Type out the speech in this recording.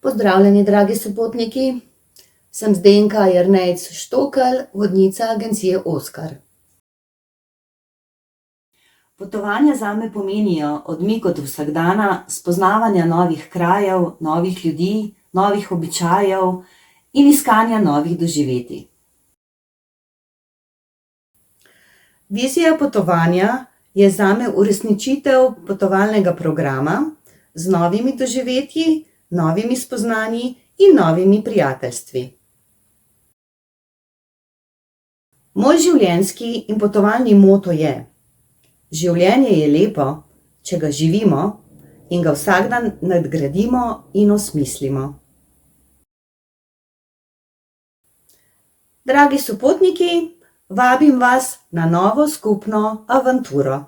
Pozdravljeni, dragi sopotniki. Sem Zdenka Jernejc Štokl, vodnica agencije Oskar. Potovanja zame pomenijo odmik od vsakdana, spoznavanja novih krajev, novih ljudi, novih običajev in iskanja novih doživetij. Vizija potovanja je zame uresničitev potovalnega programa z novimi doživetji, novimi spoznanji in novimi prijateljstvi. Moj življenjski in potovalni moto je: življenje je lepo, če ga živimo in ga vsak dan nadgradimo in osmislimo. Dragi sopotniki, vabim vas na novo skupno avanturo.